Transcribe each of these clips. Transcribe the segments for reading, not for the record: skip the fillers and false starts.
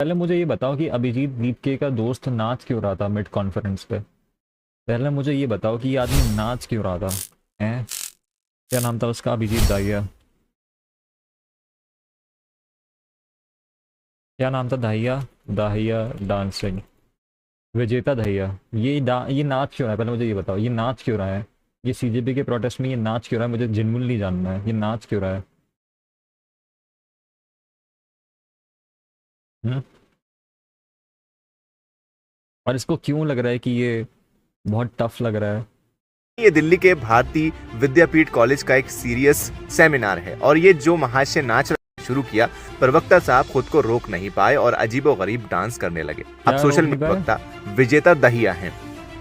पहले मुझे ये बताओ कि अभिजीत दीपके का दोस्त नाच क्यों रहा था मिड कॉन्फ्रेंस पे। पहले मुझे ये बताओ कि ये आदमी नाच क्यों रहा था। हैं? क्या नाम था उसका? अभिजीत दाहिया। क्या नाम था? दाहिया। दाहिया डांसिंग। विजेता दहिया। ये नाच क्यों रहा है? पहले मुझे ये बताओ, ये नाच क्यों रहा है? ये सीजेपी के प्रोटेस्ट में ये नाच क्यों रहा है? मुझे जेन्युइनली जानना है, ये नाच क्यों रहा है। हम्म? और इसको क्यों लग रहा है कि ये बहुत टफ लग रहा है? ये दिल्ली के भारतीय विद्यापीठ कॉलेज का एक सीरियस सेमिनार है और ये जो महाशय नाच शुरू किया, प्रवक्ता साहब खुद को रोक नहीं पाए और अजीबोगरीब डांस करने लगे। अब क्या रोक सोशल नहीं मीडिया पाया? प्रवक्ता विजेता दहिया हैं।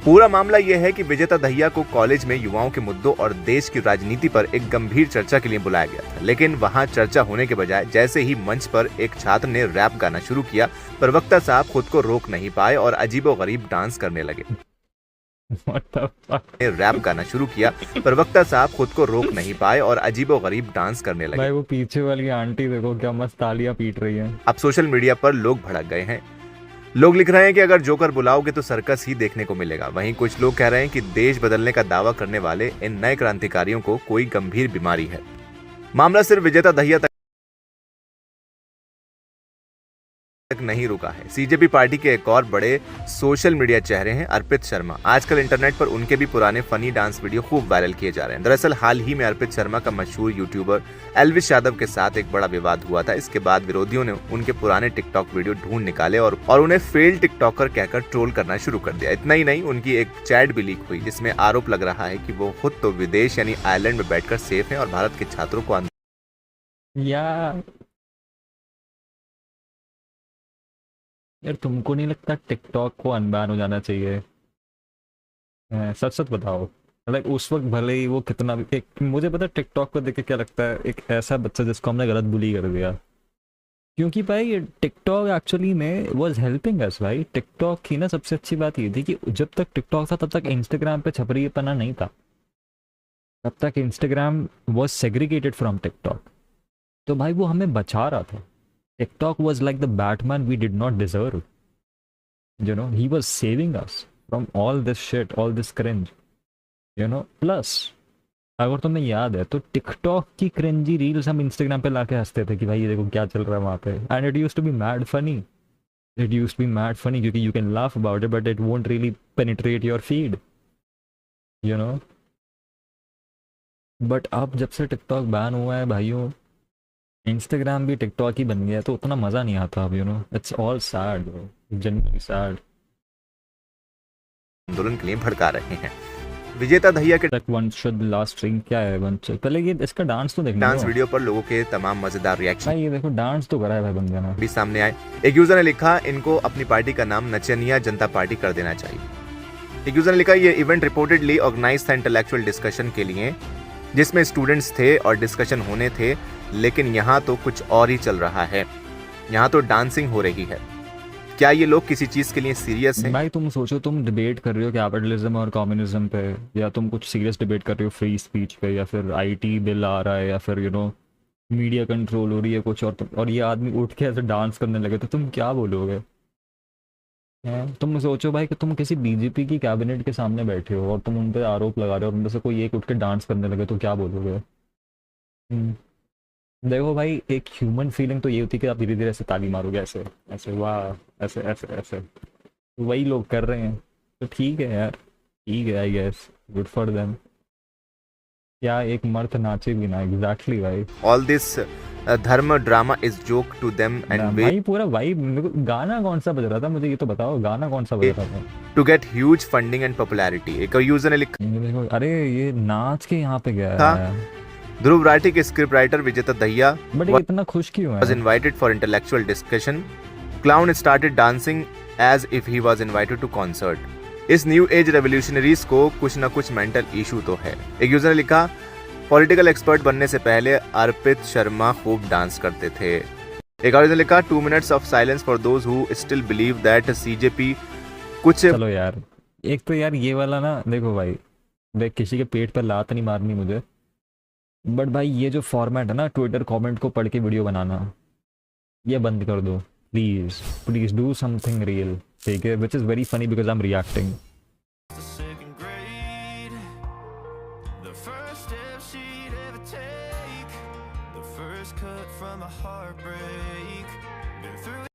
पूरा मामला यह है कि विजेता दहिया को कॉलेज में युवाओं के मुद्दों और देश की राजनीति पर एक गंभीर चर्चा के लिए बुलाया गया था, लेकिन वहां चर्चा होने के बजाय जैसे ही मंच पर एक छात्र ने रैप गाना शुरू किया, प्रवक्ता साहब खुद को रोक नहीं पाए और अजीबोगरीब डांस करने लगे। What the fuck? ने रैप गाना शुरू किया, प्रवक्ता साहब खुद को रोक नहीं पाए और अजीबोगरीब डांस करने लगे। भाई वो पीछे वाली आंटी देखो क्या मस्त तालियां पीट रही है। अब सोशल मीडिया पर लोग भड़क गए हैं। लोग लिख रहे हैं कि अगर जोकर बुलाओगे तो सर्कस ही देखने को मिलेगा। वहीं कुछ लोग कह रहे हैं कि देश बदलने का दावा करने वाले इन नए क्रांतिकारियों को कोई गंभीर बीमारी है। मामला सिर्फ विजेता दहिया तक नहीं रुका है। सीजेपी पार्टी के एक और बड़े सोशल मीडिया चेहरे हैं अर्पित शर्मा। आजकल इंटरनेट पर उनके भी पुराने फनी डांस वीडियो खूब वायरल किए जा रहे हैं। दरअसल हाल ही में अर्पित शर्मा का मशहूर यूट्यूबर एल्विश यादव के साथ एक बड़ा विवाद हुआ था। इसके बाद विरोधियों ने उनके पुराने टिकटॉक वीडियो ढूंढ निकाले और उन्हें फेल्ड टिकटॉकर कहकर ट्रोल करना शुरू कर दिया। इतना ही नहीं, उनकी एक चैट भी लीक हुई जिसमें आरोप लग रहा है कि वो खुद तो विदेश यानी आयरलैंड में बैठकर सेफ हैं और भारत के छात्रों को यार यार तुमको नहीं लगता टिकटॉक को अनबैन हो जाना चाहिए? सच सच बताओ। लाइक उस वक्त भले ही वो कितना भी एक, मुझे पता टिकटॉक को देख के क्या लगता है, एक ऐसा बच्चा जिसको हमने गलत बुली कर दिया। क्योंकि भाई टिकटॉक एक्चुअली में वाज हेल्पिंग अस। भाई टिकटॉक की ना सबसे अच्छी बात ये थी कि जब तक टिकटॉक था तब तक इंस्टाग्राम पे छपरीपना नहीं था। तब तक Instagram was segregated from TikTok. तो भाई वो हमें बचा रहा था। TikTok was like the Batman we did not deserve. He was saving us from all this shit, all this cringe. Plus अगर तुम्हें याद है तो टिकटॉक की क्रिंजी रील्स हम इंस्टाग्राम पे लाके हंसते थे कि भाई ये देखो क्या चल रहा है वहाँ पे, and it use to be mad funny. It use to be mad funny क्योंकि you can laugh about it but it won't really penetrate your feed. You know but अब जब से टिकटॉक बैन हुआ है भाइयों, इंस्टाग्राम भी TikTok ही बन गया है, तो उतना मज़ा नहीं आता अब। It's all sad, generally sad. आंदोलन के लिए भड़का रहे हैं। विजेता दहिया के तक वन शुड लास्ट स्ट्रिंग क्या है? वन पहले ये इसका डांस तो देखने डांस दो। वीडियो पर लोगों के तमाम मजेदार रिएक्शन भाई ये देखो डांस तो करा है भाई बंदे ने। भी सामने आए। एक यूजर ने लिखा, इनको अपनी पार्टी का नाम नचनिया जनता पार्टी कर देना चाहिए। एक यूजर ने लिखा, ये इवेंट रिपोर्टेडली ऑर्गेनाइज था इंटेलेक्चुअल डिस्कशन के लिए, जिसमें स्टूडेंट्स थे और डिस्कशन होने थे, लेकिन यहाँ तो कुछ और ही चल रहा है। यहाँ तो डांसिंग हो रही है। क्या ये लोग किसी चीज के लिए सीरियस हैं? भाई तुम सोचो, तुम डिबेट कर रहे हो कैपिटलिज्म और कम्युनिज्म पे, या तुम कुछ सीरियस डिबेट कर रहे हो फ्री स्पीच पे, या फिर आईटी बिल आ रहा है, या फिर मीडिया कंट्रोल हो रही है कुछ, और ये आदमी उठ के ऐसे डांस करने लगे तो तुम क्या बोलोगे? तुम सोचो भाई कि तुम किसी बीजेपी की कैबिनेट के सामने बैठे हो और तुम उन पे आरोप लगा रहे हो और उनमें से कोई एक उठ के डांस करने लगे तो क्या बोलोगे? हम्म, देखो भाई एक ह्यूमन फीलिंग तो ये होती है कि आप धीरे धीरे ऐसे ताली मारोगे, ऐसे ऐसे वाह, ऐसे ऐसे ऐसे। तो वही लोग कर रहे हैं, तो ठीक है यार, ठीक है, I guess good for them. क्या एक मर्द नाचे भी ना, एग्जैक्टली भाई। All this dharma drama is joke to them and वे भाई पूरा भाई मेरे को गाना कौन सा बज रहा था? मुझे ये तो बताओ गाना कौन सा बज रहा था? To get huge funding and popularity. एक यूजर ने लिखा अरे ये नाच के यहाँ पे गया था, है। ध्रुव राठी के स्क्रिप्ट राइटर विजेता दहिया बट ये इतना खुश क्यों was है? invited for intellectual discussion. Clown started dancing as if he was invited to concert. इस न्यू एज रेवोल्यूशनरीज को कुछ ना कुछ मेंटल इशू तो है। एक यूजर ने लिखा, पॉलिटिकल एक्सपर्ट बनने से पहले अर्पित शर्मा खूब डांस करते थे। एक और ने लिखा, 2 minutes of silence for those who still believe that CJP कुछ। चलो यार, एक तो यार ये वाला ना, देखो भाई, देख किसी के पेट पर लात नहीं मारनी मुझे, बट भाई ये जो फॉर्मेट है ना ट्विटर कमेंट को पढ़ के वीडियो बनाना, ये बंद कर दो। Please please do something real, ठीक है, which is very funny because I am reacting. the second grade. The first step she'd ever take. The first cut from a heartbreak. Been through